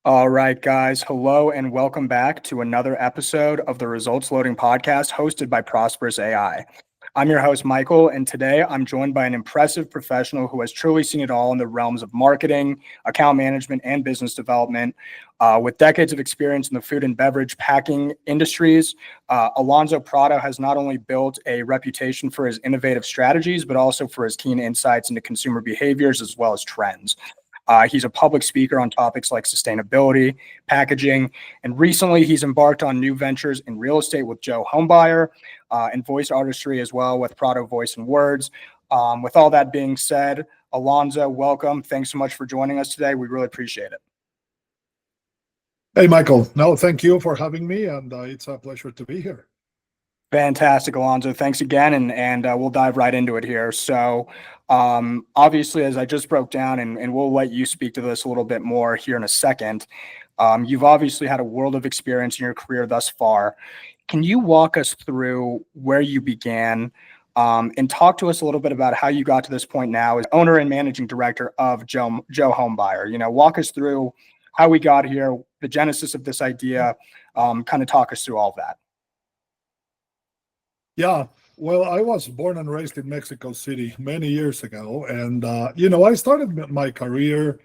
All right, guys. Hello and welcome back to another episode of the Results Loading Podcast hosted by Prosperous AI. I'm your host, Michael, and today I'm joined by an impressive professional who has truly seen it all in the realms of marketing, account management, and business development. With decades of experience in the food and beverage packing industries, Alonso Prado has not only built a reputation for his innovative strategies, but also for his keen insights into consumer behaviors as well as trends. He's a public speaker on topics like sustainability, packaging, and recently he's embarked on new ventures in real estate with Homebuyer and voice artistry as well with Prado Voice and Words. With all that being said, Alonso, welcome. Thanks so much for joining us today. We really appreciate it. Hey, Michael. No, thank you for having me, and it's a pleasure to be here. Fantastic, Alonso. Thanks again, and we'll dive right into it here. So, obviously, as I just broke down, and we'll let you speak to this a little bit more here in a second, you've obviously had a world of experience in your career thus far. Can you walk us through where you began and talk to us a little bit about how you got to this point now as owner and managing director of Joe Homebuyer? You know, walk us through how we got here, the genesis of this idea, kind of talk us through all of that. Yeah, well, I was born and raised in Mexico City many years ago. And, I started my career.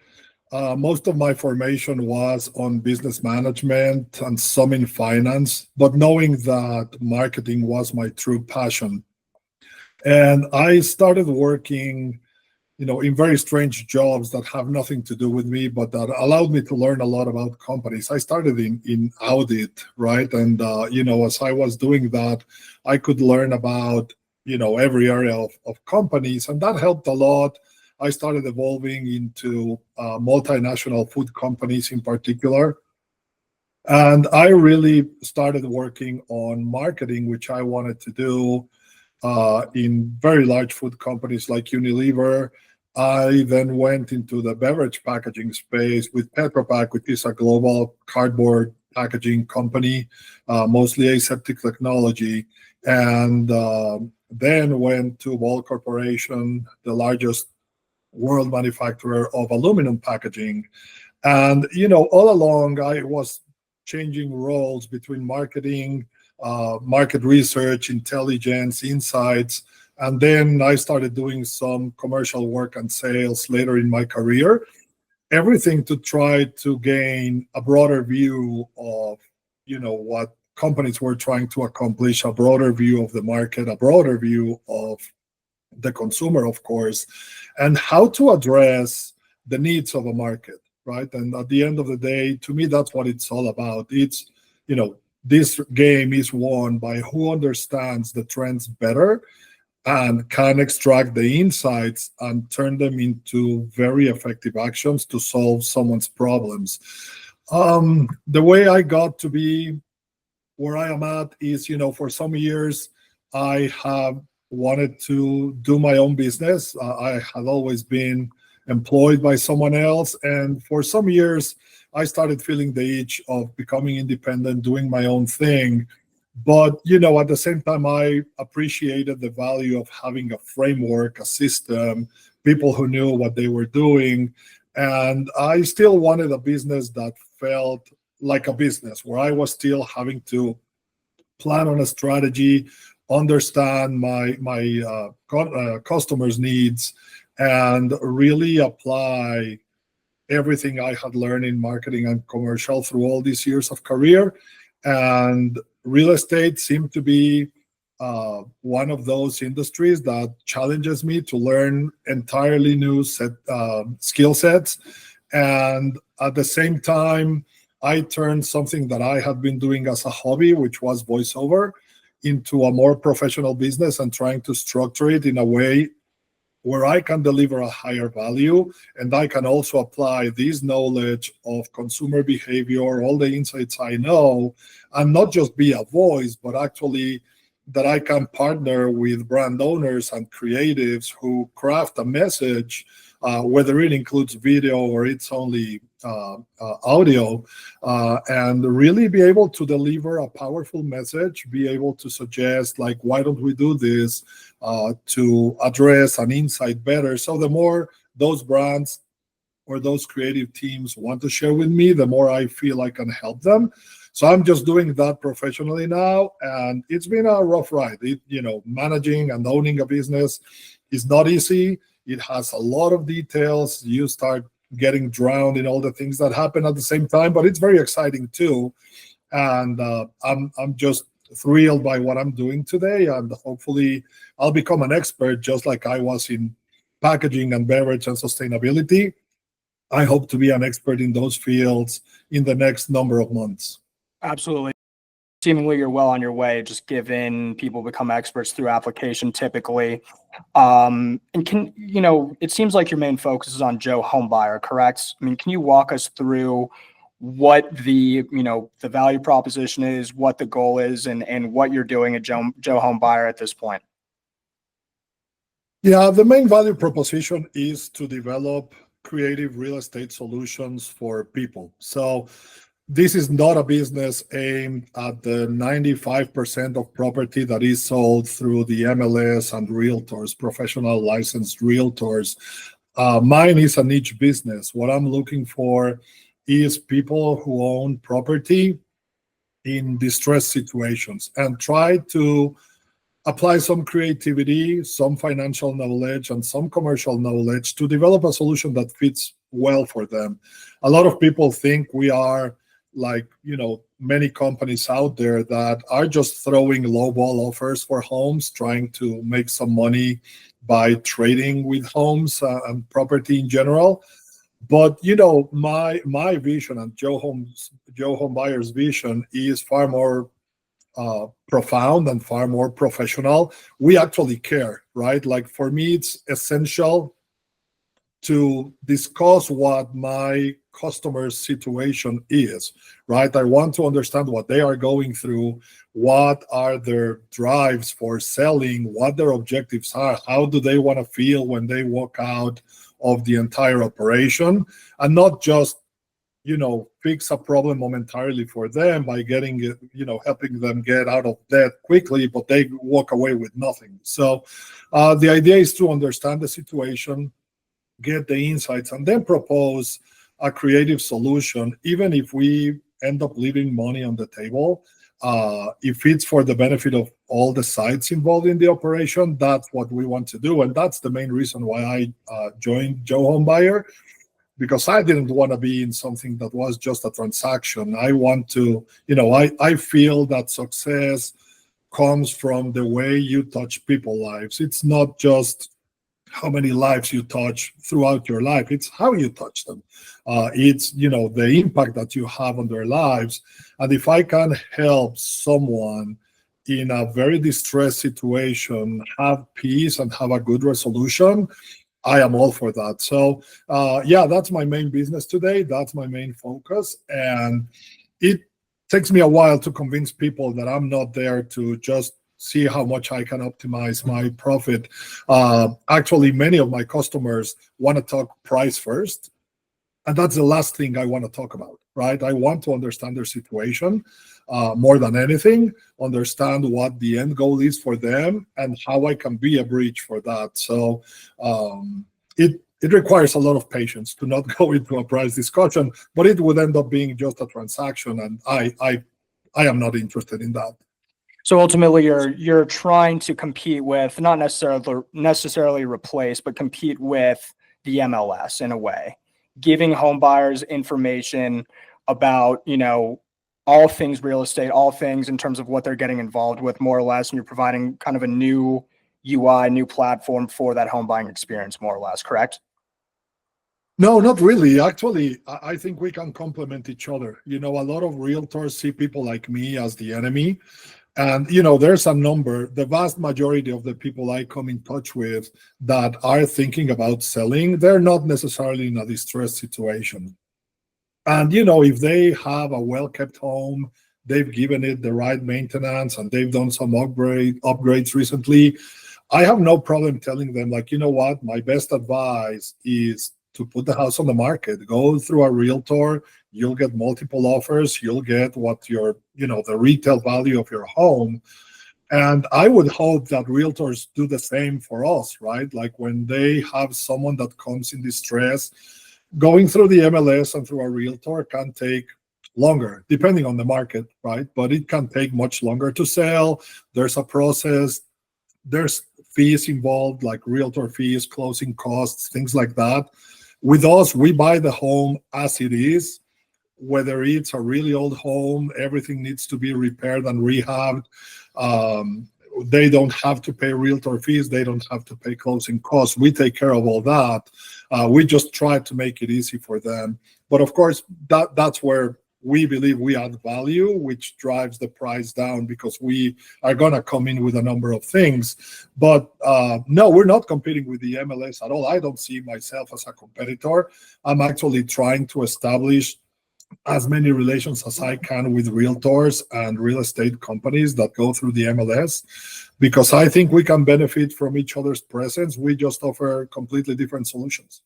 Most of my formation was on business management and some in finance, but knowing that marketing was my true passion. And I started working in very strange jobs that have nothing to do with me, but that allowed me to learn a lot about companies. I started in audit, right? And, as I was doing that, I could learn about, every area of companies, and that helped a lot. I started evolving into multinational food companies in particular. And I really started working on marketing, which I wanted to do in very large food companies like Unilever. I then went into the beverage packaging space with Tetra Pak, which is a global cardboard packaging company, mostly aseptic technology, and then went to Ball Corporation, the largest world manufacturer of aluminum packaging. And, all along, I was changing roles between marketing, market research, intelligence, insights. And then I started doing some commercial work and sales later in my career, everything to try to gain a broader view of, what companies were trying to accomplish, a broader view of the market, a broader view of the consumer, of course, and how to address the needs of a market, right? And at the end of the day, to me, that's what it's all about. It's, this game is won by who understands the trends better and can extract the insights and turn them into very effective actions to solve someone's problems. The way I got to be where I am at is, for some years, I have wanted to do my own business. I had always been employed by someone else. And for some years, I started feeling the itch of becoming independent, doing my own thing. But, at the same time, I appreciated the value of having a framework, a system, people who knew what they were doing. And I still wanted a business that felt like a business, where I was still having to plan on a strategy, understand my customers' needs, and really apply everything I had learned in marketing and commercial through all these years of career. And real estate seemed to be one of those industries that challenges me to learn entirely new skill sets. And at the same time, I turned something that I had been doing as a hobby, which was voiceover, into a more professional business and trying to structure it in a way where I can deliver a higher value, and I can also apply this knowledge of consumer behavior, all the insights I know, and not just be a voice, but actually that I can partner with brand owners and creatives who craft a message, whether it includes video or it's only audio, and really be able to deliver a powerful message, be able to suggest, like, why don't we do this to address an insight better? So the more those brands or those creative teams want to share with me, the more I feel I can help them. So I'm just doing that professionally now, and it's been a rough ride. Managing and owning a business is not easy. It has a lot of details. You start getting drowned in all the things that happen at the same time, but it's very exciting too. And I'm just thrilled by what I'm doing today, and hopefully I'll become an expert just like I was in packaging and beverage and sustainability. I hope to be an expert in those fields in the next number of months. Absolutely. Seemingly you're well on your way, just given people become experts through application typically. And it seems like your main focus is on Joe Homebuyer, correct? I mean, can you walk us through what the value proposition is, what the goal is, and what you're doing at Joe Homebuyer at this point? Yeah, the main value proposition is to develop creative real estate solutions for people. So this is not a business aimed at the 95% of property that is sold through the MLS and realtors, professional licensed realtors. Mine is a niche business. What I'm looking for is people who own property in distressed situations and try to apply some creativity, some financial knowledge, and some commercial knowledge to develop a solution that fits well for them. A lot of people think we are like, many companies out there that are just throwing lowball offers for homes, trying to make some money by trading with homes and property in general. But my vision and Joe Homebuyer's vision is far more profound and far more professional. We actually care, right? Like for me, it's essential to discuss what my customer's situation is, right? I want to understand what they are going through, what are their drives for selling, what their objectives are, how do they want to feel when they walk out of the entire operation, and not just fix a problem momentarily for them by getting it, helping them get out of debt quickly, but they walk away with nothing. So the idea is to understand the situation, get the insights, and then propose a creative solution, even if we end up leaving money on the table. If it's for the benefit of all the sides involved in the operation, that's what we want to do. And that's the main reason why I joined Joe Homebuyer, because I didn't want to be in something that was just a transaction. I want to, I feel that success comes from the way you touch people's lives. It's not just how many lives you touch throughout your life, it's how you touch them. It's the impact that you have on their lives. And if I can help someone in a very distressed situation have peace and have a good resolution, I am all for that. So that's my main business today. That's my main focus. And it takes me a while to convince people that I'm not there to just see how much I can optimize my profit. Actually, many of my customers want to talk price first. And that's the last thing I want to talk about, right? I want to understand their situation more than anything, understand what the end goal is for them and how I can be a bridge for that. So it requires a lot of patience to not go into a price discussion, but it would end up being just a transaction. And I am not interested in that. So ultimately, you're trying to compete with, not necessarily replace, but compete with the MLS in a way, giving home buyers information about all things real estate, all things in terms of what they're getting involved with, more or less, and you're providing kind of a new UI, new platform for that home buying experience, more or less, correct? No, not really. Actually, I think we can complement each other. A lot of realtors see people like me as the enemy. And, there's a number, the vast majority of the people I come in touch with that are thinking about selling, they're not necessarily in a distressed situation. And, if they have a well-kept home, they've given it the right maintenance, and they've done some upgrades recently, I have no problem telling them, like, what, my best advice is to put the house on the market. Go through a realtor. You'll get multiple offers. You'll get what your, the retail value of your home. And I would hope that realtors do the same for us, right? Like when they have someone that comes in distress, Going through the MLS and through a realtor can take longer, depending on the market, right? But it can take much longer to sell. There's a process, there's fees involved, like realtor fees, closing costs, things like that. With us, we buy the home as it is, whether it's a really old home, everything needs to be repaired and rehabbed. They don't have to pay realtor fees. They don't have to pay closing costs. We take care of all that. We just try to make it easy for them. But of course, that's where we believe we add value, which drives the price down, because we are going to come in with a number of things. But no, we're not competing with the MLS at all. I don't see myself as a competitor. I'm actually trying to establish as many relations as I can with realtors and real estate companies that go through the MLS, because I think we can benefit from each other's presence. We just offer completely different solutions.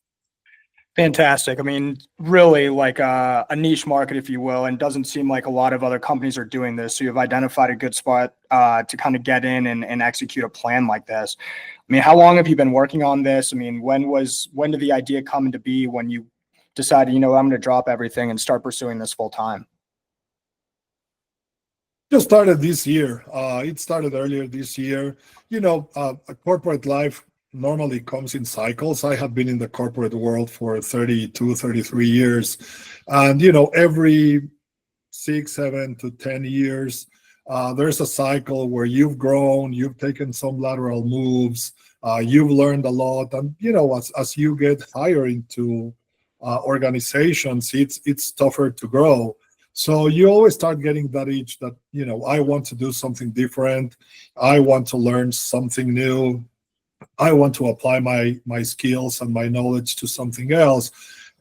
Fantastic. I mean, really like a niche market, if you will, and doesn't seem like a lot of other companies are doing this. So you've identified a good spot to kind of get in and execute a plan like this. I mean, how long have you been working on this? I mean, when did the idea come into be when you decided, I'm going to drop everything and start pursuing this full time? Just started this year. It started earlier this year. A corporate life normally comes in cycles. I have been in the corporate world for 32, 33 years. And, every 6, 7 to 10 years, there's a cycle where you've grown, you've taken some lateral moves, you've learned a lot. And, as you get higher into organizations, it's tougher to grow. So you always start getting that itch that, I want to do something different. I want to learn something new. I want to apply my skills and my knowledge to something else.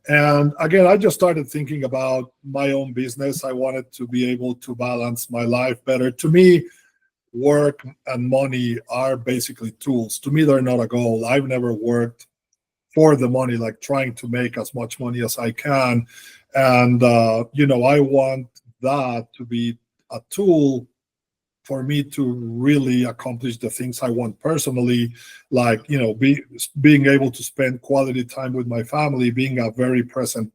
And again, I just started thinking about my own business. I wanted to be able to balance my life better. To me, work and money are basically tools. To me, they're not a goal. I've never worked for the money, like trying to make as much money as I can. And, I want that to be a tool for me to really accomplish the things I want personally, like, being able to spend quality time with my family, being a very present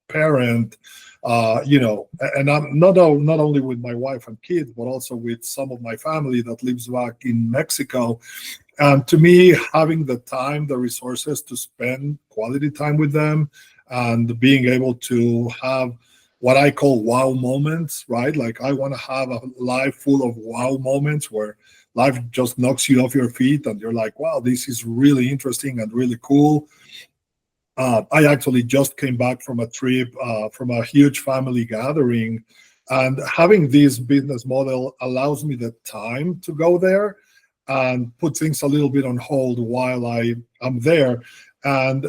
parent, and I'm not only with my wife and kids, but also with some of my family that lives back in Mexico. And to me, having the time, the resources to spend quality time with them and being able to have what I call wow moments, right? Like I want to have a life full of wow moments where life just knocks you off your feet and you're like, wow, this is really interesting and really cool. I actually just came back from a trip, from a huge family gathering, and having this business model allows me the time to go there and put things a little bit on hold while I am there. And,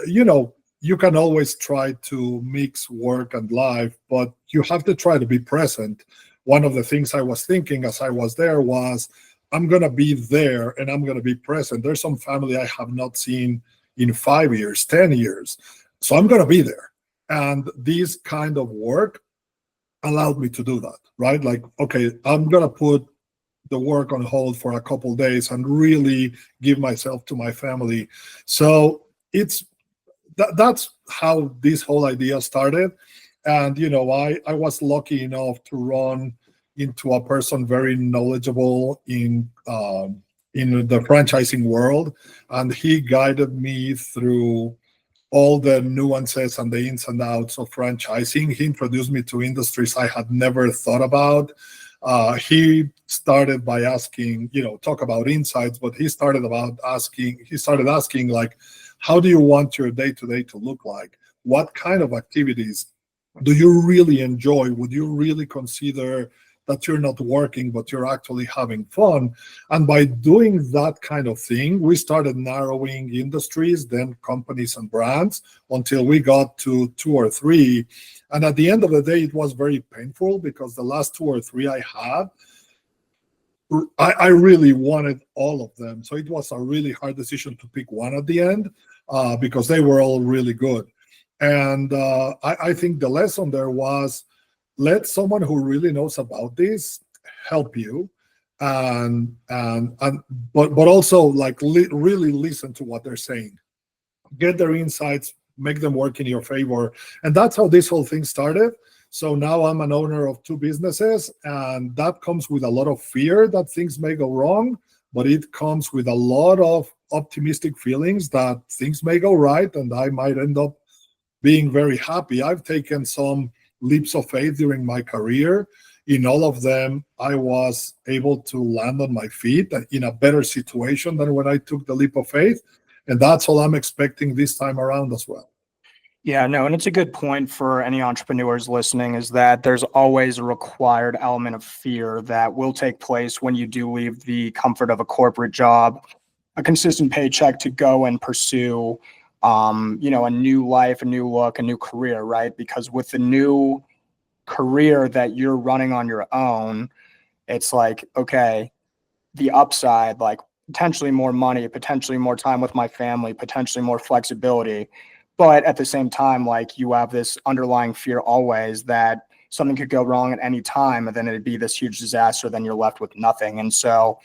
you can always try to mix work and life, but you have to try to be present. One of the things I was thinking as I was there was, I'm going to be there and I'm going to be present. There's some family I have not seen in 5 years, 10 years. So I'm going to be there. And this kind of work allowed me to do that, right? Like, okay, I'm going to put the work on hold for a couple of days and really give myself to my family. So that's how this whole idea started. And, I was lucky enough to run into a person very knowledgeable in the franchising world. And he guided me through all the nuances and the ins and outs of franchising. He introduced me to industries I had never thought about. He started by asking, talk about insights, but he started asking like, how do you want your day-to-day to look like? What kind of activities do you really enjoy? Would you really consider that you're not working, but you're actually having fun? And by doing that kind of thing, we started narrowing industries, then companies and brands, until we got to 2 or 3. And at the end of the day, it was very painful because the last 2 or 3 I had, I really wanted all of them. So it was a really hard decision to pick one at the end because they were all really good. And I think the lesson there was, let someone who really knows about this help you, but also like really listen to what they're saying, get their insights, make them work in your favor. And that's how this whole thing started. So now I'm an owner of 2 businesses, and that comes with a lot of fear that things may go wrong, but it comes with a lot of optimistic feelings that things may go right and I might end up being very happy. I've taken some leaps of faith during my career. In all of them, I was able to land on my feet in a better situation than when I took the leap of faith. And that's all I'm expecting this time around as well. Yeah, no, and it's a good point for any entrepreneurs listening, is that there's always a required element of fear that will take place when you do leave the comfort of a corporate job, a consistent paycheck, to go and pursue, a new life, a new look, a new career, right? Because with the new career that you're running on your own, it's like, okay, the upside, like potentially more money, potentially more time with my family, potentially more flexibility. But at the same time, like, you have this underlying fear always that something could go wrong at any time, and then it'd be this huge disaster. Then you're left with nothing. And so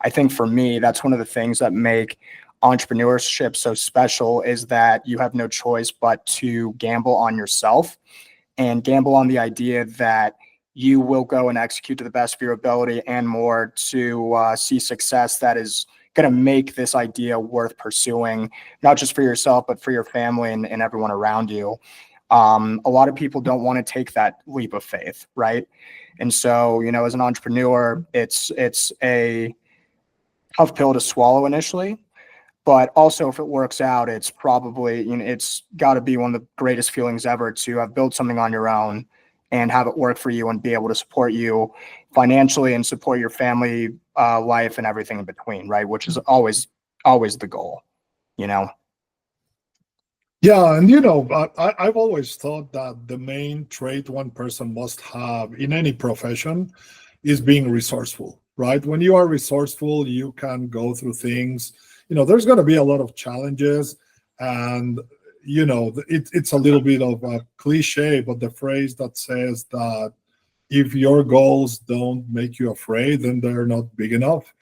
I think for me, that's one of the things that make entrepreneurship so special, is that you have no choice but to gamble on yourself and gamble on the idea that you will go and execute to the best of your ability and more to see success that is going to make this idea worth pursuing, not just for yourself, but for your family and everyone around you. A lot of people don't want to take that leap of faith, right? And so, as an entrepreneur, it's a tough pill to swallow initially, but also if it works out, it's probably, it's got to be one of the greatest feelings ever to have built something on your own and have it work for you and be able to support you financially and support your family life and everything in between, right? Which is always the goal, Yeah, and I've always thought that the main trait one person must have in any profession is being resourceful, right? When you are resourceful, you can go through things. There's going to be a lot of challenges, and it's a little bit of a cliche, but the phrase that says that if your goals don't make you afraid, then they're not big enough.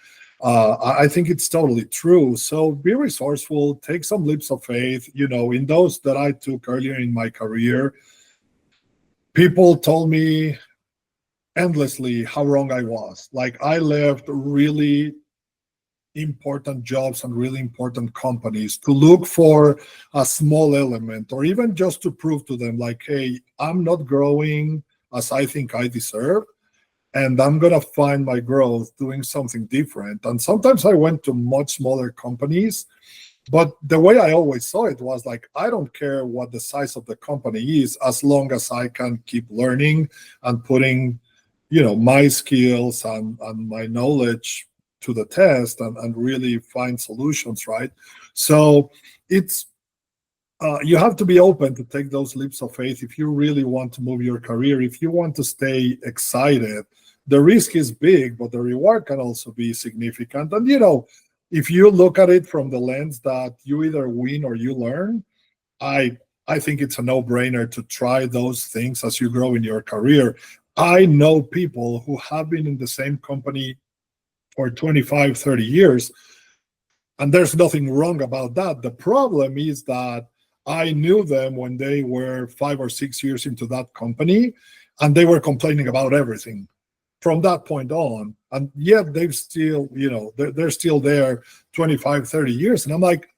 I think it's totally true. So be resourceful, take some leaps of faith. In those that I took earlier in my career, people told me endlessly how wrong I was. Like, I left really important jobs and really important companies to look for a small element, or even just to prove to them, like, hey, I'm not growing as I think I deserve, and I'm going to find my growth doing something different. And sometimes I went to much smaller companies, but the way I always saw it was like, I don't care what the size of the company is, as long as I can keep learning and putting my skills and my knowledge to the test, and really find solutions, right? So it's you have to be open to take those leaps of faith if you really want to move your career. If you want to stay excited, the risk is big, but the reward can also be significant. And if you look at it from the lens that you either win or you learn, I think it's a no-brainer to try those things as you grow in your career. I know people who have been in the same company for 25, 30 years, and there's nothing wrong about that. The problem is that I knew them when they were 5 or 6 years into that company, and they were complaining about everything from that point on. And yet they've still, they're still there 25, 30 years. And I'm like,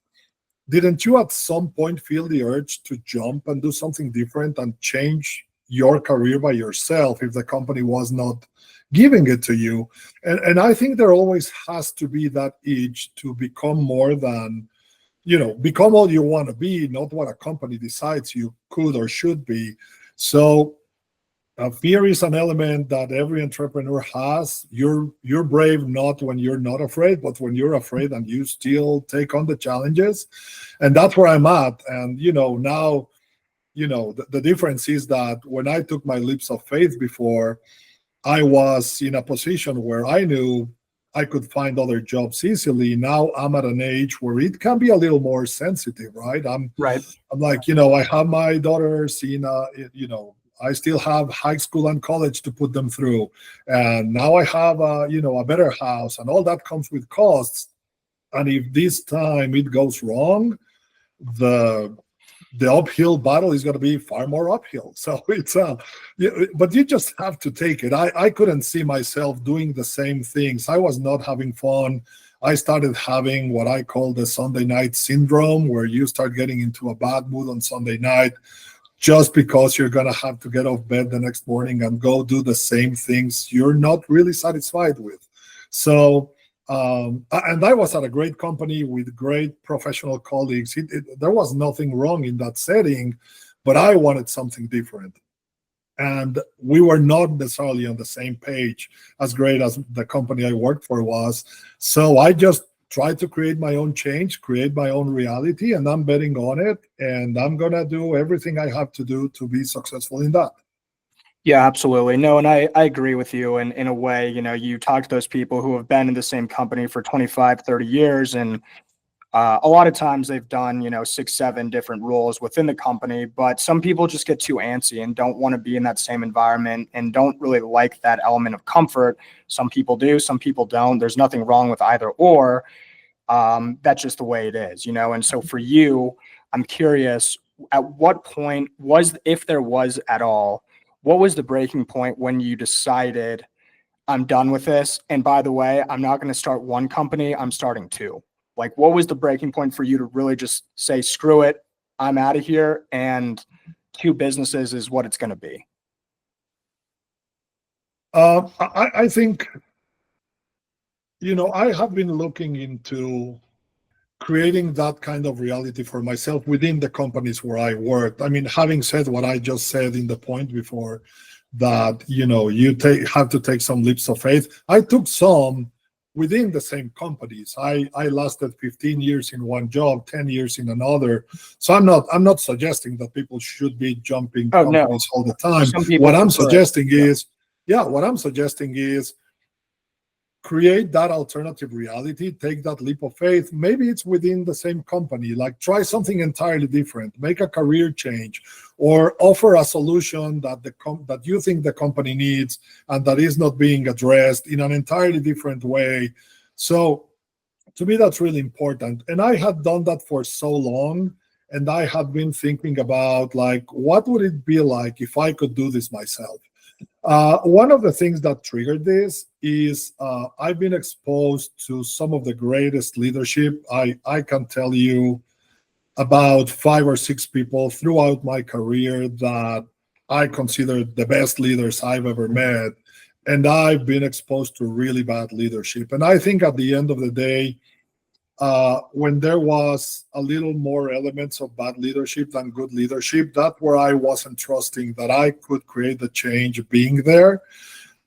didn't you at some point feel the urge to jump and do something different and change your career by yourself if the company was not giving it to you? And I think there always has to be that itch to become more than, become all you want to be, not what a company decides you could or should be. So fear is an element that every entrepreneur has. You're brave not when you're not afraid, but when you're afraid and you still take on the challenges. And that's where I'm at. And now, the difference is that when I took my leaps of faith before, I was in a position where I knew I could find other jobs easily. Now I'm at an age where it can be a little more sensitive, right? I'm like, I have my daughters in, I still have high school and college to put them through. And now I have a better house, and all that comes with costs. And if this time it goes wrong, the the uphill battle is going to be far more uphill. So it's but you just have to take it. I couldn't see myself doing the same things. I was not having fun. I started having what I call the Sunday night syndrome, where you start getting into a bad mood on Sunday night just because you're going to have to get off bed the next morning and go do the same things you're not really satisfied with. So, and I was at a great company with great professional colleagues. There was nothing wrong in that setting, but I wanted something different. And we were not necessarily on the same page, as great as the company I worked for was. So I just tried to create my own change, create my own reality, and I'm betting on it. And I'm going to do everything I have to do to be successful in that. Yeah, absolutely. No, and I agree with you. And in a way, you talk to those people who have been in the same company for 25, 30 years, and a lot of times they've done, 6, 7 different roles within the company, but some people just get too antsy and don't want to be in that same environment and don't really like that element of comfort. Some people do, some people don't. There's nothing wrong with either or. That's just the way it is, And so for you, I'm curious, at what point if there was at all, what was the breaking point when you decided, I'm done with this? And by the way, I'm not going to start one company, I'm starting 2. Like, what was the breaking point for you to really just say, screw it, I'm out of here, and 2 businesses is what it's going to be? I think, I have been looking into creating that kind of reality for myself within the companies where I worked. I mean, having said what I just said in the point before, that, you have to take some leaps of faith. I took some within the same companies. I lasted 15 years in one job, 10 years in another. So I'm not suggesting that people should be jumping companies all the time. What I'm suggesting is create that alternative reality, take that leap of faith. Maybe it's within the same company, like try something entirely different, make a career change, or offer a solution that you think the company needs and that is not being addressed in an entirely different way. So to me, that's really important. And I had done that for so long, and I had been thinking about, like, what would it be like if I could do this myself? One of the things that triggered this is I've been exposed to some of the greatest leadership. I can tell you about 5 or 6 people throughout my career that I consider the best leaders I've ever met. And I've been exposed to really bad leadership. And I think at the end of the day, when there was a little more elements of bad leadership than good leadership, that's where I wasn't trusting that I could create the change being there.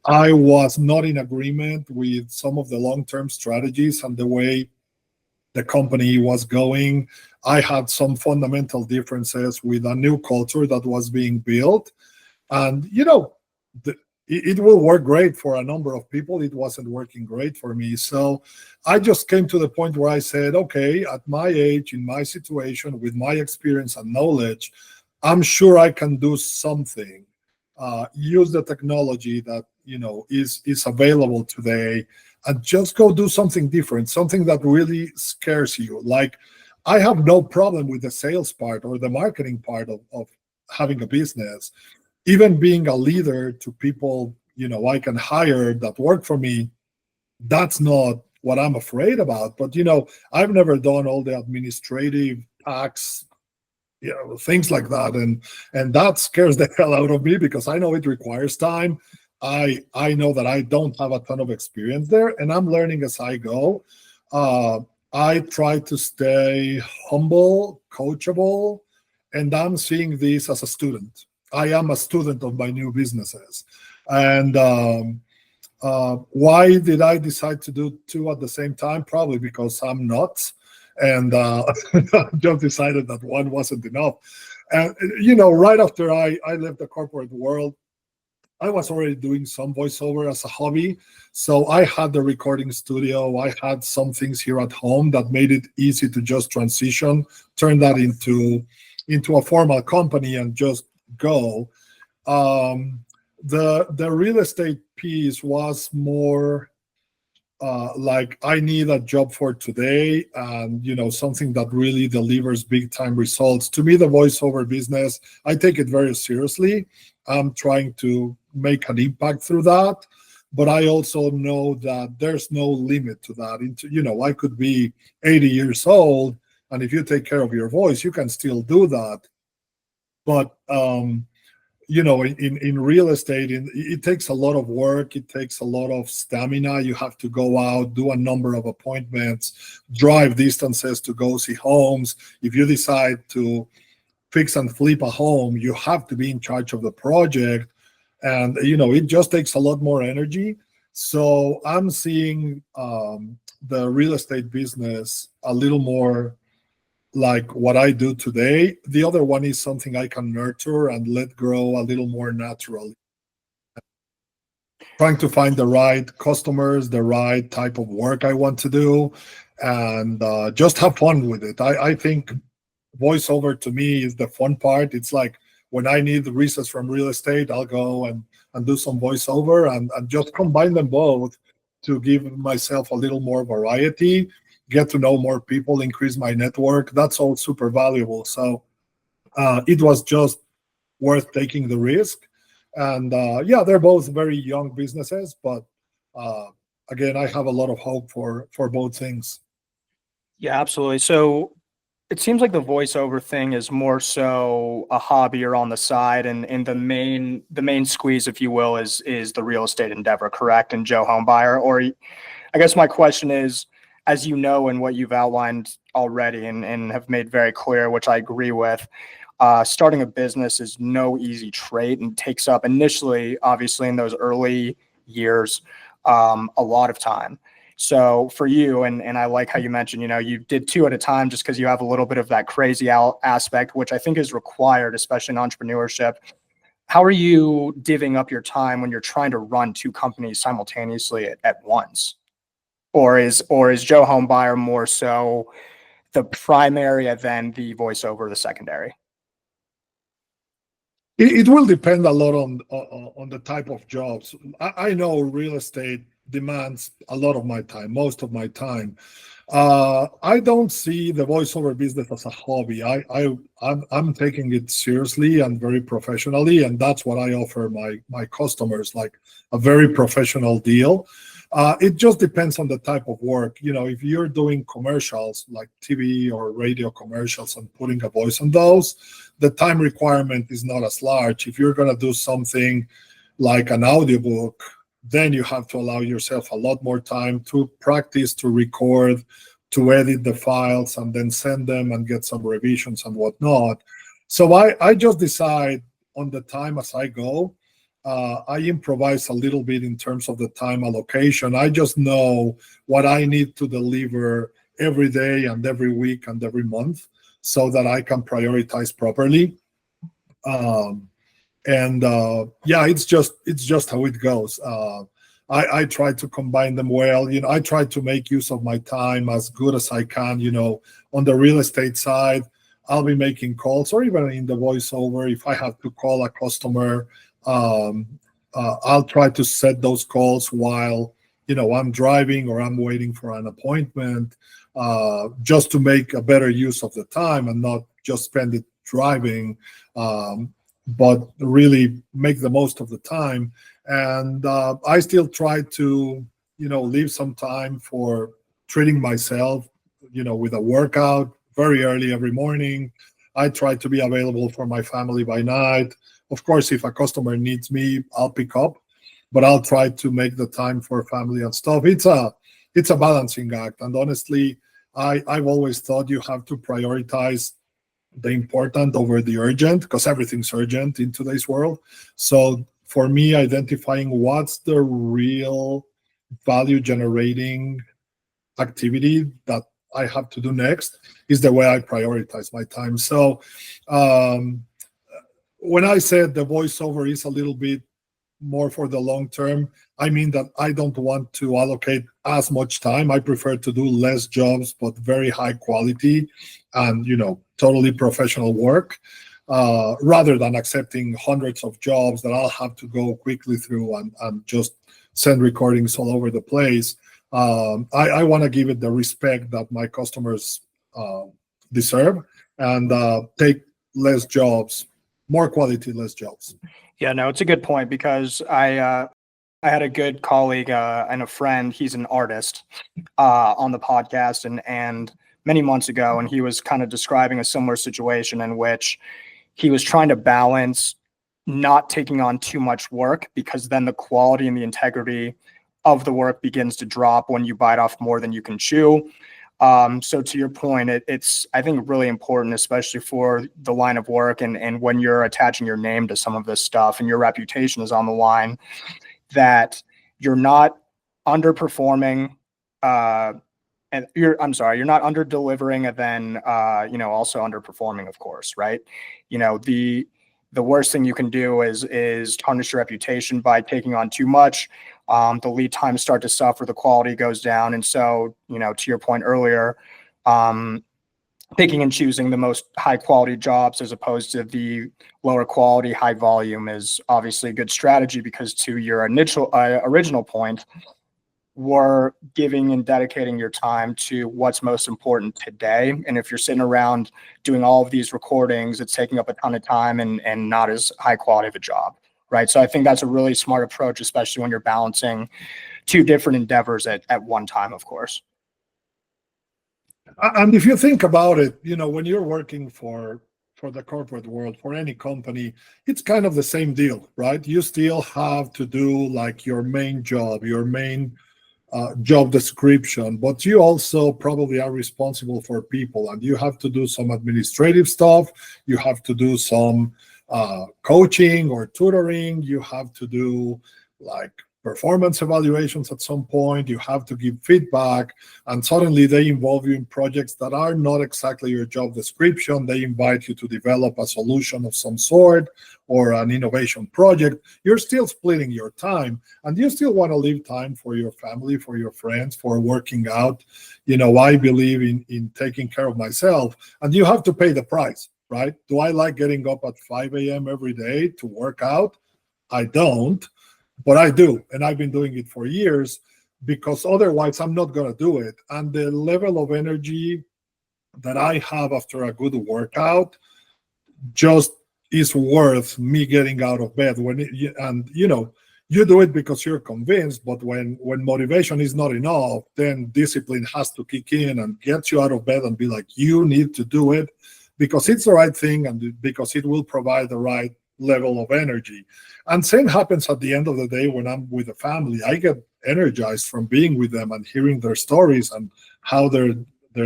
I was not in agreement with some of the long-term strategies and the way the company was going. I had some fundamental differences with a new culture that was being built. And, it will work great for a number of people. It wasn't working great for me. So I just came to the point where I said, okay, at my age, in my situation, with my experience and knowledge, I'm sure I can do something. Use the technology that, is available today, and just go do something different, something that really scares you. Like, I have no problem with the sales part or the marketing part of having a business. Even being a leader to people, I can hire that work for me, that's not what I'm afraid about. But, I've never done all the administrative tax, things like that. And that scares the hell out of me because I know it requires time. I know that I don't have a ton of experience there, and I'm learning as I go. I try to stay humble, coachable, and I'm seeing this as a student. I am a student of my new businesses. And why did I decide to do 2 at the same time? Probably because I'm nuts. And just decided that one wasn't enough. And, right after I left the corporate world, I was already doing some voiceover as a hobby. So I had the recording studio. I had some things here at home that made it easy to just transition, turn that into a formal company and just go. The real estate piece was more like I need a job for today, and something that really delivers big time results. To me, the voiceover business, I take it very seriously. I'm trying to make an impact through that, but I also know that there's no limit to that. I could be 80 years old, and if you take care of your voice, you can still do that. But in real estate, it takes a lot of work. It takes a lot of stamina. You have to go out, do a number of appointments, drive distances to go see homes. If you decide to fix and flip a home, you have to be in charge of the project. And, it just takes a lot more energy. So I'm seeing the real estate business a little more like what I do today. The other one is something I can nurture and let grow a little more naturally. Trying to find the right customers, the right type of work I want to do, and just have fun with it. I think voiceover to me is the fun part. It's like when I need research from real estate, I'll go and do some voiceover and just combine them both to give myself a little more variety, get to know more people, increase my network. That's all super valuable. So it was just worth taking the risk. And yeah, they're both very young businesses, but again, I have a lot of hope for both things. Yeah, absolutely. So it seems like the voiceover thing is more so a hobby or on the side, and the main squeeze, if you will, is the real estate endeavor, correct? And Joe Homebuyer, or I guess my question is, as you know, and what you've outlined already and have made very clear, which I agree with, starting a business is no easy trait and takes up initially, obviously in those early years, a lot of time. So for you, and I like how you mentioned, you did two at a time just because you have a little bit of that crazy aspect, which I think is required, especially in entrepreneurship. How are you divvying up your time when you're trying to run two companies simultaneously at once? Or is Joe Homebuyer more so the primary and then the voiceover the secondary? It will depend a lot on the type of jobs. I know real estate demands a lot of my time, most of my time. I don't see the voiceover business as a hobby. I'm taking it seriously and very professionally, and that's what I offer my customers, like a very professional deal. It just depends on the type of work. If you're doing commercials like TV or radio commercials and putting a voice on those, the time requirement is not as large. If you're going to do something like an audiobook, then you have to allow yourself a lot more time to practice, to record, to edit the files, and then send them and get some revisions and whatnot. So I just decide on the time as I go. I improvise a little bit in terms of the time allocation. I just know what I need to deliver every day and every week and every month so that I can prioritize properly. Yeah, it's just how it goes. I try to combine them well. I try to make use of my time as good as I can. On the real estate side, I'll be making calls, or even in the voiceover, if I have to call a customer, I'll try to set those calls while I'm driving or I'm waiting for an appointment, just to make a better use of the time and not just spend it driving, but really make the most of the time. And I still try to leave some time for treating myself with a workout very early every morning. I try to be available for my family by night. Of course, if a customer needs me, I'll pick up, but I'll try to make the time for family and stuff. It's a balancing act. And honestly, I've always thought you have to prioritize the important over the urgent, because everything's urgent in today's world. So for me, identifying what's the real value generating activity that I have to do next is the way I prioritize my time. So when I said the voiceover is a little bit more for the long term, I mean that I don't want to allocate as much time. I prefer to do less jobs, but very high quality and, totally professional work, rather than accepting hundreds of jobs that I'll have to go quickly through and just send recordings all over the place. I want to give it the respect that my customers deserve, and take less jobs, more quality, less jobs. Yeah, no, it's a good point because I had a good colleague and a friend. He's an artist on the podcast, and many months ago, and he was kind of describing a similar situation in which he was trying to balance not taking on too much work, because then the quality and the integrity of the work begins to drop when you bite off more than you can chew. So to your point, it's, I think, really important, especially for the line of work, and when you're attaching your name to some of this stuff and your reputation is on the line, that you're not underperforming, and you're not under delivering and then, also underperforming, of course, right? The worst thing you can do is tarnish your reputation by taking on too much. The lead times start to suffer, the quality goes down. And so, to your point earlier, picking and choosing the most high quality jobs as opposed to the lower quality, high volume is obviously a good strategy, because to your original point, we're giving and dedicating your time to what's most important today. And if you're sitting around doing all of these recordings, it's taking up a ton of time and not as high quality of a job, right? So I think that's a really smart approach, especially when you're balancing two different endeavors at one time, of course. And if you think about it, when you're working for the corporate world, for any company, it's kind of the same deal, right? You still have to do like your main job, your main job description, but you also probably are responsible for people, and you have to do some administrative stuff. You have to do some coaching or tutoring. You have to do like performance evaluations at some point. You have to give feedback, and suddenly they involve you in projects that are not exactly your job description. They invite you to develop a solution of some sort or an innovation project. You're still splitting your time, and you still want to leave time for your family, for your friends, for working out. I believe in taking care of myself, and you have to pay the price, right? Do I like getting up at 5 a.m. every day to work out? I don't. But I do, and I've been doing it for years, because otherwise I'm not going to do it. And the level of energy that I have after a good workout just is worth me getting out of bed. You do it because you're convinced, but when motivation is not enough, then discipline has to kick in and get you out of bed and be like, you need to do it because it's the right thing and because it will provide the right level of energy. And same happens at the end of the day when I'm with the family. I get energized from being with them and hearing their stories and how their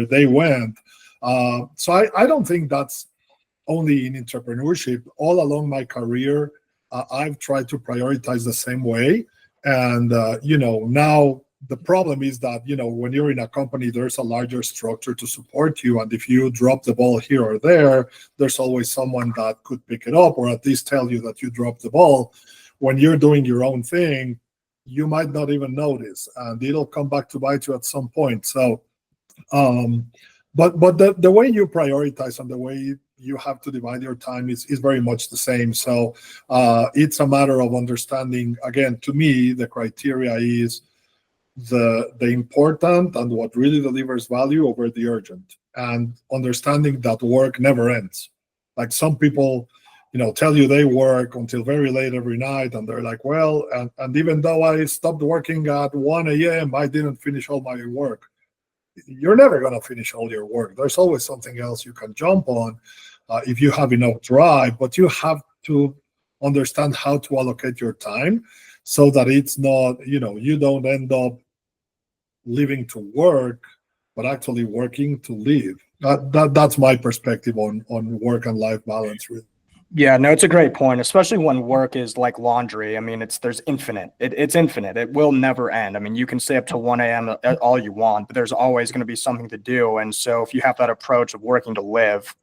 day went. So I don't think that's only in entrepreneurship. All along my career, I've tried to prioritize the same way. And now the problem is that when you're in a company, there's a larger structure to support you, and if you drop the ball here or there, there's always someone that could pick it up or at least tell you that you dropped the ball. When you're doing your own thing, you might not even notice, and it'll come back to bite you at some point. So but the way you prioritize and the way you have to divide your time is very much the same. So it's a matter of understanding. Again, to me, the criteria is the important and what really delivers value over the urgent, and understanding that work never ends. Like some people tell you they work until very late every night, and they're like, well, and even though I stopped working at 1 a.m., I didn't finish all my work. You're never going to finish all your work. There's always something else you can jump on if you have enough drive, but you have to understand how to allocate your time so that it's not, you don't end up living to work, but actually working to live. That's my perspective on work and life balance, really. Yeah, no, it's a great point, especially when work is like laundry. I mean, there's infinite. It's infinite. It will never end. I mean, you can stay up till 1 a.m. all you want, but there's always going to be something to do. And so if you have that approach of working to live,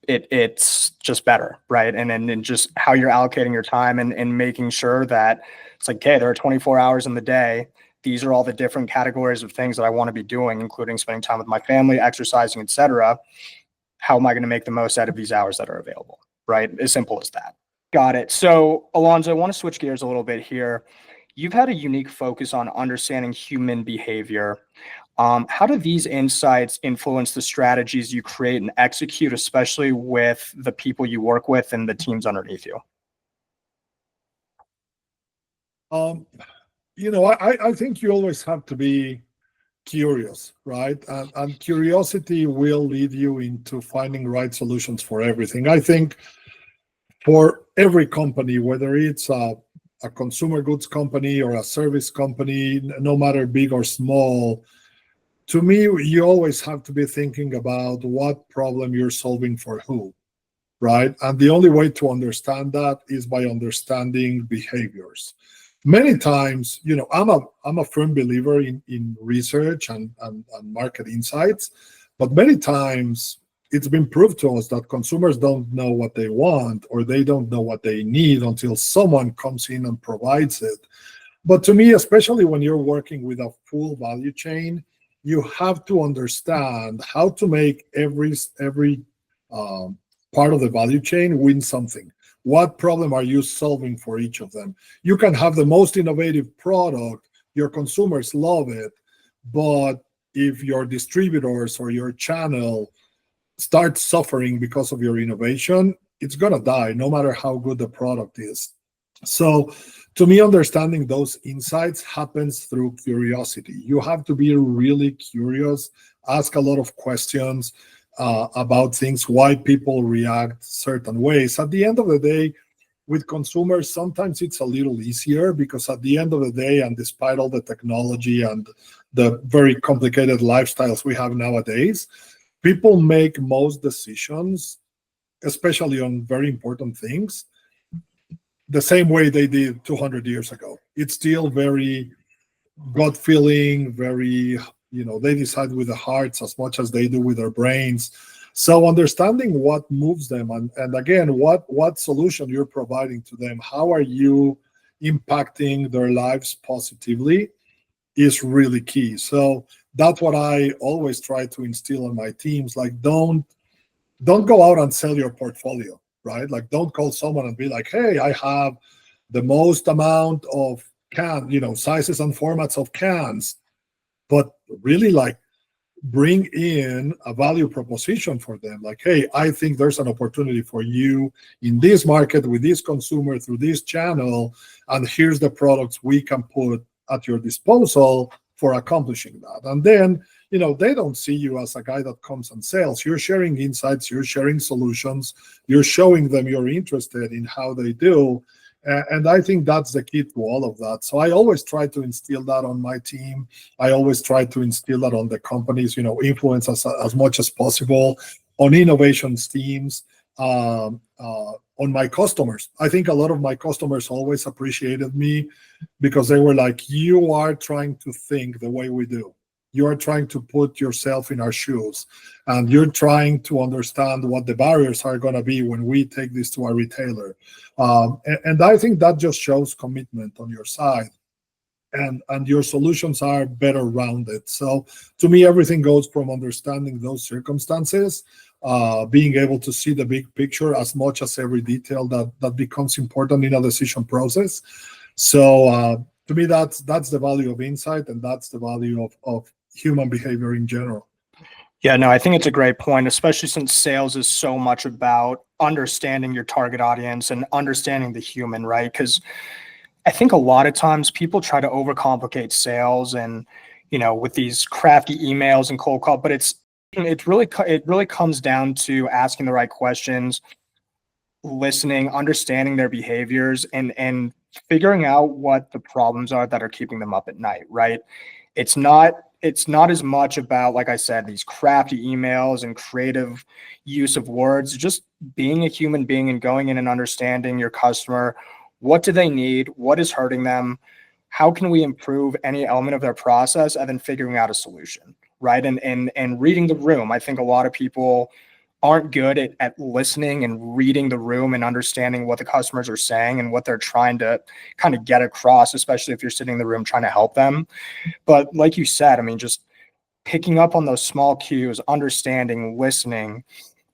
it's just better, right? And then just how you're allocating your time and making sure that it's like, okay, there are 24 hours in the day. These are all the different categories of things that I want to be doing, including spending time with my family, exercising, etc. How am I going to make the most out of these hours that are available, right? As simple as that. Got it. So, Alonso, I want to switch gears a little bit here. You've had a unique focus on understanding human behavior. How do these insights influence the strategies you create and execute, especially with the people you work with and the teams underneath you? Um, I think you always have to be curious, right? And curiosity will lead you into finding right solutions for everything. I think for every company, whether it's a consumer goods company or a service company, no matter big or small, to me, you always have to be thinking about what problem you're solving for who, right? And the only way to understand that is by understanding behaviors. Many times, I'm a firm believer in research and market insights, but many times it's been proved to us that consumers don't know what they want or they don't know what they need until someone comes in and provides it. But to me, especially when you're working with a full value chain, you have to understand how to make every um, part of the value chain win something. What problem are you solving for each of them? You can have the most innovative product, your consumers love it, but if your distributors or your channel start suffering because of your innovation, it's going to die no matter how good the product is. So, to me, understanding those insights happens through curiosity. You have to be really curious, ask a lot of questions about things, why people react certain ways. At the end of the day, with consumers, sometimes it's a little easier because at the end of the day, and despite all the technology and the very complicated lifestyles we have nowadays, people make most decisions, especially on very important things, the same way they did 200 years ago. It's still very gut feeling, very, they decide with the hearts as much as they do with their brains. So understanding what moves them and again, what solution you're providing to them, how are you impacting their lives positively is really key. So that's what I always try to instill on my teams. Like, don't go out and sell your portfolio, right? Like, don't call someone and be like, hey, I have the most amount of sizes and formats of cans, but really, like, bring in a value proposition for them. Like, hey, I think there's an opportunity for you in this market with this consumer through this channel, and here's the products we can put at your disposal for accomplishing that. And then, they don't see you as a guy that comes and sells. You're sharing insights, you're sharing solutions, you're showing them you're interested in how they do. And I think that's the key to all of that. So I always try to instill that on my team. I always try to instill that on the companies, influence as much as possible on innovations teams, on my customers. I think a lot of my customers always appreciated me because they were like, you are trying to think the way we do. You are trying to put yourself in our shoes, and you're trying to understand what the barriers are going to be when we take this to our retailer. And I think that just shows commitment on your side, and your solutions are better rounded. So to me, everything goes from understanding those circumstances, being able to see the big picture as much as every detail that becomes important in a decision process. So to me, that's the value of insight, and that's the value of human behavior in general. Yeah, no, I think it's a great point, especially since sales is so much about understanding your target audience and understanding the human, right? Because I think a lot of times people try to overcomplicate sales and, with these crafty emails and cold call, but it really comes down to asking the right questions, listening, understanding their behaviors, and figuring out what the problems are that are keeping them up at night, right? It's not as much about, like I said, these crafty emails and creative use of words, just being a human being and going in and understanding your customer. What do they need? What is hurting them? How can we improve any element of their process? And then figuring out a solution, right? And reading the room. I think a lot of people aren't good at listening and reading the room and understanding what the customers are saying and what they're trying to kind of get across, especially if you're sitting in the room trying to help them. But like you said, I mean, just picking up on those small cues, understanding, listening,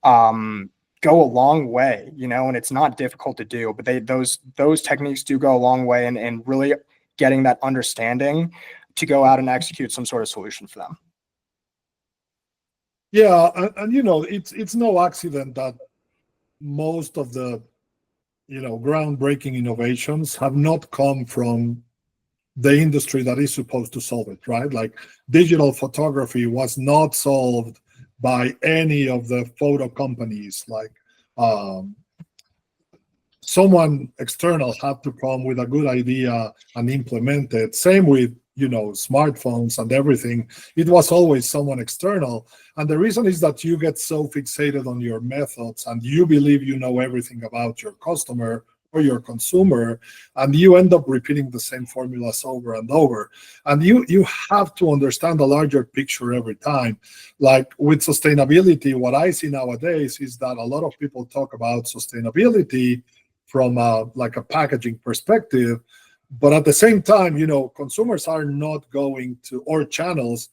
go a long way, and it's not difficult to do, but those techniques do go a long way and really getting that understanding to go out and execute some sort of solution for them. Yeah, and it's no accident that most of the groundbreaking innovations have not come from the industry that is supposed to solve it, right? Like digital photography was not solved by any of the photo companies. Like someone external had to come with a good idea and implement it. Same with smartphones and everything. It was always someone external. And the reason is that you get so fixated on your methods and you believe you know everything about your customer or your consumer, and you end up repeating the same formulas over and over. And you have to understand the larger picture every time. Like with sustainability, what I see nowadays is that a lot of people talk about sustainability from a packaging perspective, but at the same time, consumers are not going to, or channels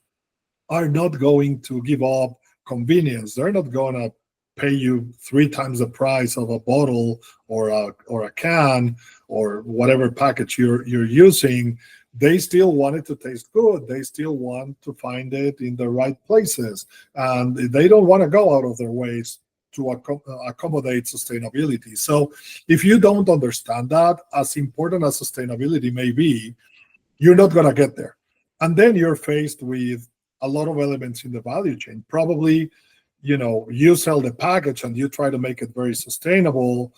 are not going to give up convenience. They're not going to pay you 3 times the price of a bottle or a can or whatever package you're using. They still want it to taste good. They still want to find it in the right places, and they don't want to go out of their ways to accommodate sustainability. So if you don't understand that, as important as sustainability may be, you're not going to get there. And then you're faced with a lot of elements in the value chain. Probably, you sell the package and you try to make it very sustainable,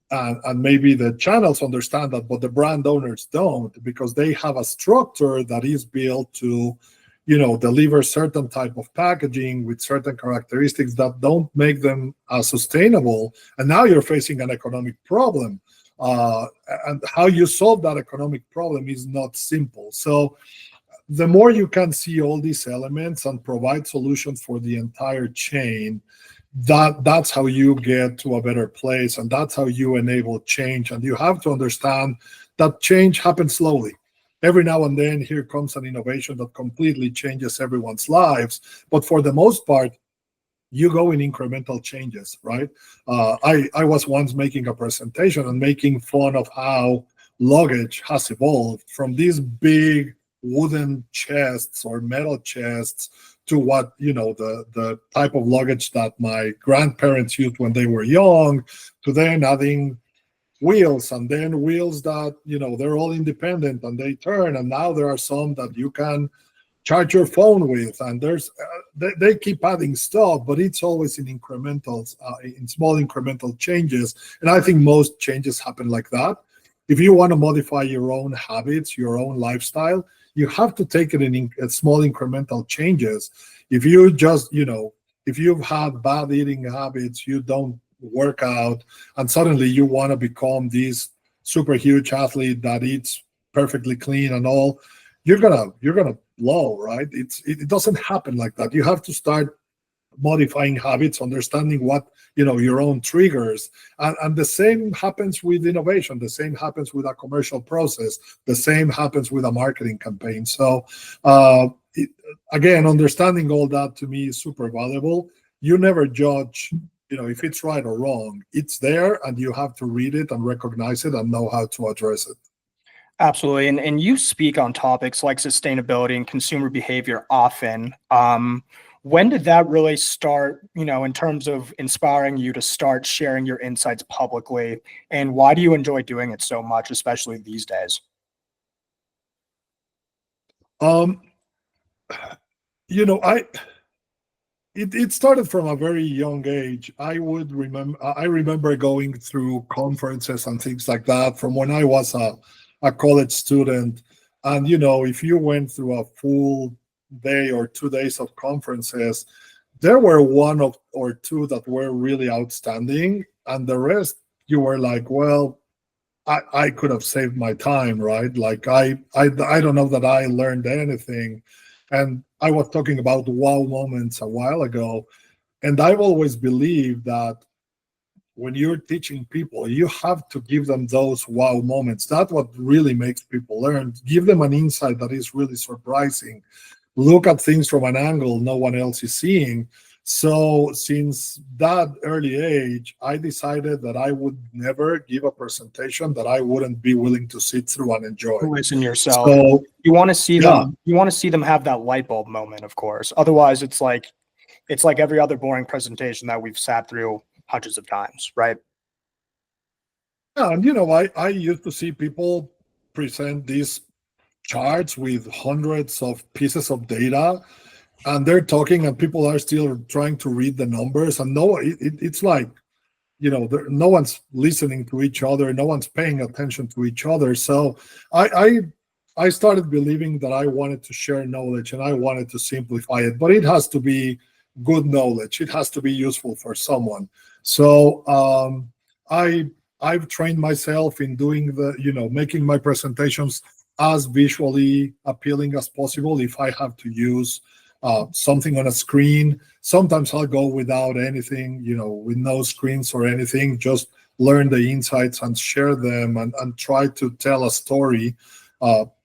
and maybe the channels understand that, but the brand owners don't, because they have a structure that is built to deliver certain type of packaging with certain characteristics that don't make them sustainable. And now you're facing an economic problem. And how you solve that economic problem is not simple. So the more you can see all these elements and provide solutions for the entire chain, that's how you get to a better place, and that's how you enable change. And you have to understand that change happens slowly. Every now and then, here comes an innovation that completely changes everyone's lives. But for the most part, you go in incremental changes, right? I was once making a presentation and making fun of how luggage has evolved from these big wooden chests or metal chests to what, the type of luggage that my grandparents used when they were young, to then adding wheels, and then wheels that they're all independent and they turn, and now there are some that you can charge your phone with, and there's they keep adding stuff, but it's always in incrementals, in small incremental changes. And I think most changes happen like that. If you want to modify your own habits, your own lifestyle, you have to take it in small incremental changes. If you just if you've had bad eating habits, you don't work out, and suddenly you want to become this super huge athlete that eats perfectly clean and all, you're gonna blow, right? It doesn't happen like that. You have to start modifying habits, understanding what your own triggers, and the same happens with innovation. The same happens with a commercial process. The same happens with a marketing campaign. So again, understanding all that to me is super valuable. You never judge if it's right or wrong. It's there, and you have to read it and recognize it and know how to address it. Absolutely. And you speak on topics like sustainability and consumer behavior often. When did that really start, in terms of inspiring you to start sharing your insights publicly? And why do you enjoy doing it so much, especially these days? It started from a very young age. I remember going through conferences and things like that from when I was a college student. And if you went through a full day or 2 days of conferences, there were one or two that were really outstanding, and the rest you were like, well, I could have saved my time, right? Like I don't know that I learned anything. And I was talking about wow moments a while ago, and I've always believed that when you're teaching people, you have to give them those wow moments. That's what really makes people learn. Give them an insight that is really surprising. Look at things from an angle no one else is seeing, So since that early age, I decided that I would never give a presentation that I wouldn't be willing to sit through and enjoy. Listen yourself. So You want to see yeah, them. You want to see them have that light bulb moment, of course. Otherwise, it's like every other boring presentation that we've sat through hundreds of times, right? yeah, and I used to see people present these charts with hundreds of pieces of data, and they're talking, and people are still trying to read the numbers, and it's like no one's listening to each other, no one's paying attention to each other. So I started believing that I wanted to share knowledge and I wanted to simplify it, but it has to be good knowledge. It has to be useful for someone. So I've trained myself in doing making my presentations as visually appealing as possible. If I have to use something on a screen, sometimes I'll go without anything, with no screens or anything, just learn the insights and share them and try to tell a story.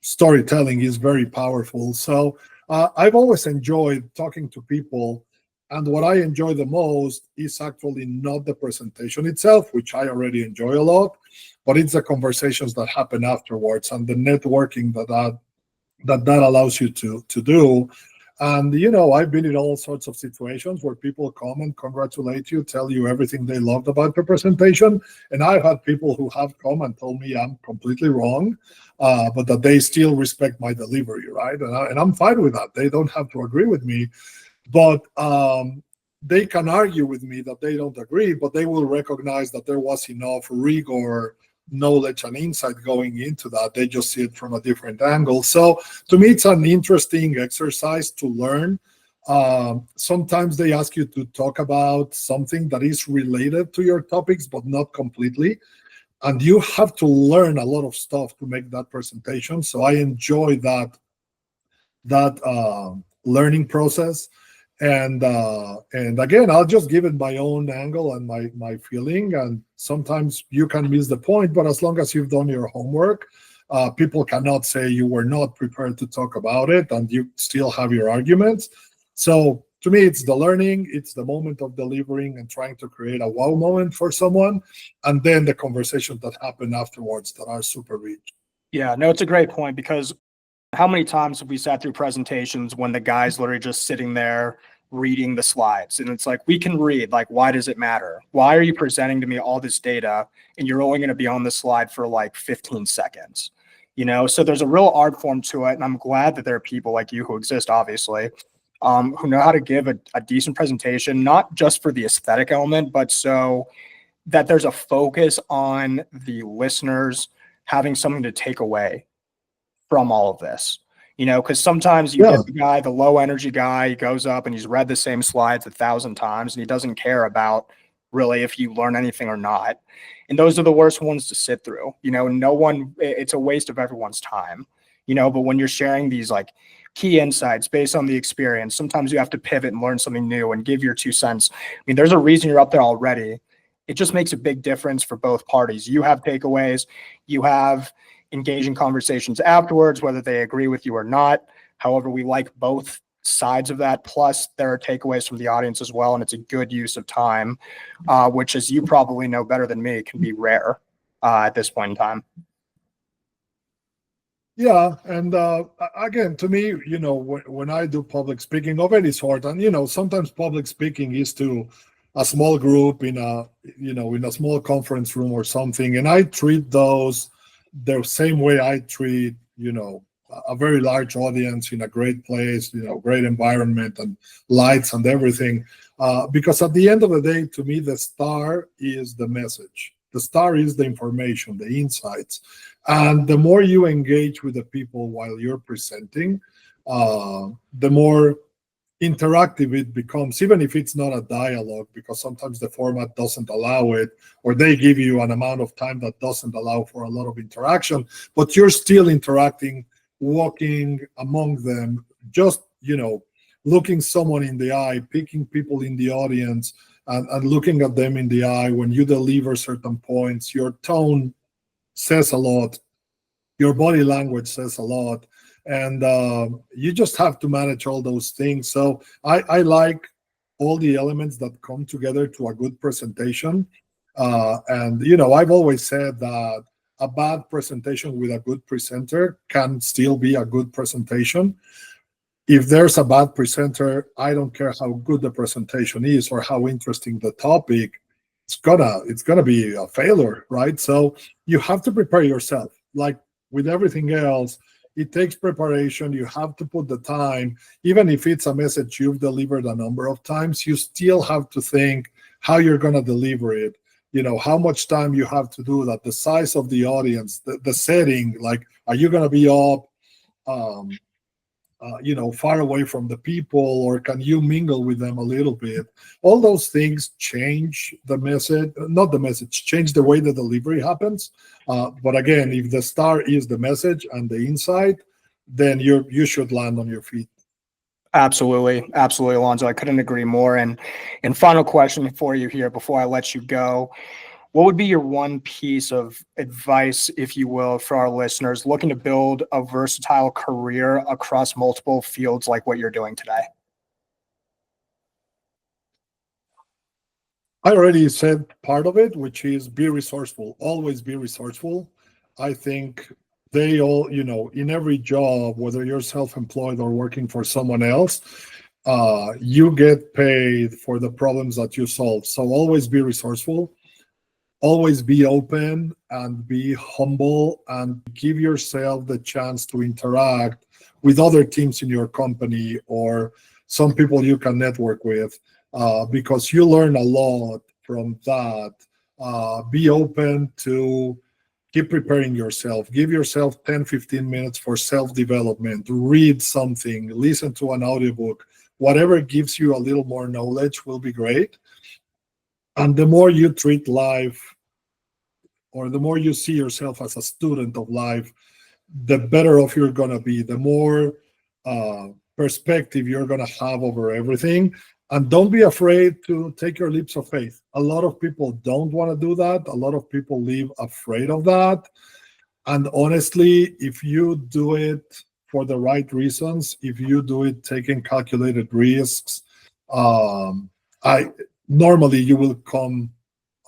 Storytelling is very powerful. So I've always enjoyed talking to people. And what I enjoy the most is actually not the presentation itself, which I already enjoy a lot, but it's the conversations that happen afterwards and the networking that allows you to do. And I've been in all sorts of situations where people come and congratulate you, tell you everything they loved about the presentation. And I've had people who have come and told me I'm completely wrong, but that they still respect my delivery, right? And I'm fine with that. They don't have to agree with me, but they can argue with me that they don't agree, but they will recognize that there was enough rigor, knowledge, and insight going into that. They just see it from a different angle. So to me, it's an interesting exercise to learn. Sometimes they ask you to talk about something that is related to your topics, but not completely. And you have to learn a lot of stuff to make that presentation. So I enjoy that learning process. And again, I'll just give it my own angle and my feeling. And sometimes you can miss the point, but as long as you've done your homework, people cannot say you were not prepared to talk about it and you still have your arguments. So to me, it's the learning, it's the moment of delivering and trying to create a wow moment for someone, and then the conversations that happen afterwards that are super rich. Yeah, no, it's a great point, because how many times have we sat through presentations when the guy's literally just sitting there reading the slides? And it's like, we can read, like, why does it matter? Why are you presenting to me all this data and you're only going to be on the slide for like 15 seconds? So there's a real art form to it. And I'm glad that there are people like you who exist, obviously, who know how to give a decent presentation, not just for the aesthetic element, but so that there's a focus on the listeners having something to take away from all of this, because sometimes you get the guy, the low energy guy, he goes up and he's read the same slides 1,000 times and he doesn't care about really if you learn anything or not. And those are the worst ones to sit through, no one, it's a waste of everyone's time, but when you're sharing these like key insights based on the experience, sometimes you have to pivot and learn something new and give your 2 cents. I mean, there's a reason you're up there already. It just makes a big difference for both parties. You have takeaways, you have engaging conversations afterwards, whether they agree with you or not. However, we like both sides of that. Plus, there are takeaways from the audience as well, and it's a good use of time, which, as you probably know better than me, can be rare at this point in time. Yeah, and again, to me, when I do public speaking of any sort, and sometimes public speaking is to a small group in a small conference room or something, and I treat those the same way I treat, a very large audience in a great place, great environment and lights and everything. Because at the end of the day, to me, the star is the message. The star is the information, the insights. And the more you engage with the people while you're presenting, the more interactive it becomes, even if it's not a dialogue, because sometimes the format doesn't allow it, or they give you an amount of time that doesn't allow for a lot of interaction, but you're still interacting, walking among them, just looking someone in the eye, picking people in the audience, and looking at them in the eye. When you deliver certain points, your tone says a lot, your body language says a lot, and you just have to manage all those things. So I like all the elements that come together to a good presentation. And I've always said that a bad presentation with a good presenter can still be a good presentation. If there's a bad presenter, I don't care how good the presentation is or how interesting the topic, it's gonna be a failure, right? So you have to prepare yourself. Like with everything else, it takes preparation. You have to put the time. Even if it's a message you've delivered a number of times, you still have to think how you're gonna deliver it. How much time you have to do that, the size of the audience, the setting, like, are you gonna be up far away from the people, or can you mingle with them a little bit? All those things change the message, not the message, change the way the delivery happens. But again, if the star is the message and the insight, then you should land on your feet. Absolutely. Absolutely, Alonso. I couldn't agree more. And final question for you here before I let you go. What would be your one piece of advice, if you will, for our listeners looking to build a versatile career across multiple fields like what you're doing today? I already said part of it, which is be resourceful. Always be resourceful. I think they all, in every job, whether you're self-employed or working for someone else, you get paid for the problems that you solve. So always be resourceful. Always be open and be humble, and give yourself the chance to interact with other teams in your company or some people you can network with, because you learn a lot from that. Be open to keep preparing yourself. Give yourself 10, 15 minutes for self-development. Read something, listen to an audiobook. Whatever gives you a little more knowledge will be great. And the more you treat life, or the more you see yourself as a student of life, the better off you're going to be, the more perspective you're going to have over everything. And don't be afraid to take your leaps of faith. A lot of people don't want to do that. A lot of people live afraid of that. And honestly, if you do it for the right reasons, if you do it taking calculated risks, normally you will come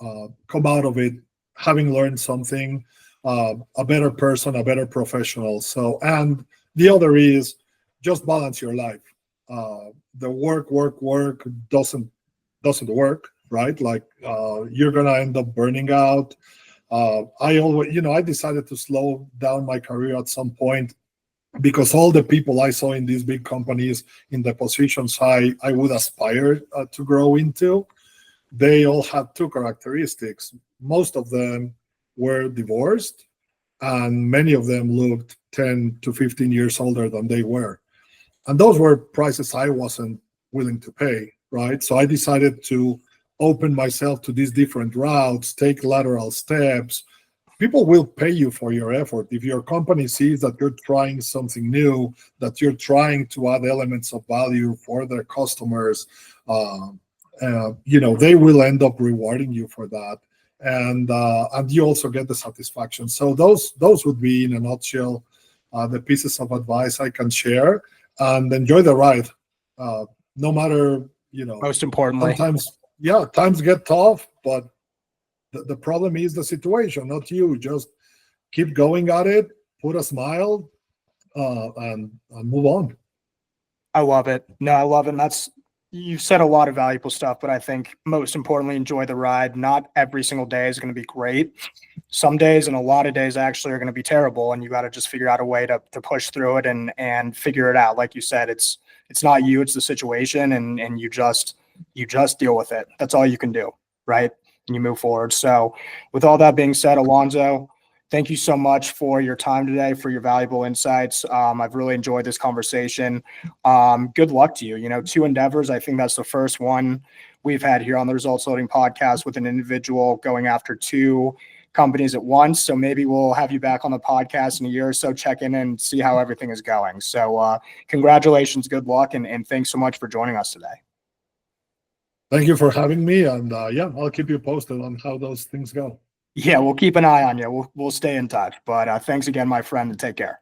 out of it having learned something, a better person, a better professional. So, and the other is just balance your life. The work doesn't work, right? Like you're gonna end up burning out. I decided to slow down my career at some point because all the people I saw in these big companies in the positions I would aspire to grow into, they all had two characteristics. Most of them were divorced, and many of them looked 10 to 15 years older than they were. And those were prices I wasn't willing to pay, right? So I decided to open myself to these different routes, take lateral steps. People will pay you for your effort. If your company sees that you're trying something new, that you're trying to add elements of value for their customers, they will end up rewarding you for that. And you also get the satisfaction. So those would be, in a nutshell, the pieces of advice I can share. And enjoy the ride. No matter, most importantly, sometimes, times get tough, but the problem is the situation, not you. Just keep going at it, put a smile, and move on. I love it. No, I love it. And you've said a lot of valuable stuff, but I think most importantly, enjoy the ride. Not every single day is going to be great. Some days and a lot of days actually are going to be terrible, and you got to just figure out a way to push through it and figure it out. Like you said, it's not you, it's the situation, and you just deal with it. That's all you can do, right? And you move forward. So with all that being said, Alonso, thank you so much for your time today, for your valuable insights. I've really enjoyed this conversation. Good luck to you. 2 endeavors. I think that's the first one we've had here on the Results Loading podcast with an individual going after 2 companies at once. So maybe we'll have you back on the podcast in a year or so, check in and see how everything is going. So congratulations, good luck, and thanks so much for joining us today. Thank you for having me. And I'll keep you posted on how those things go. Yeah, we'll keep an eye on you. We'll stay in touch. But thanks again, my friend, and take care.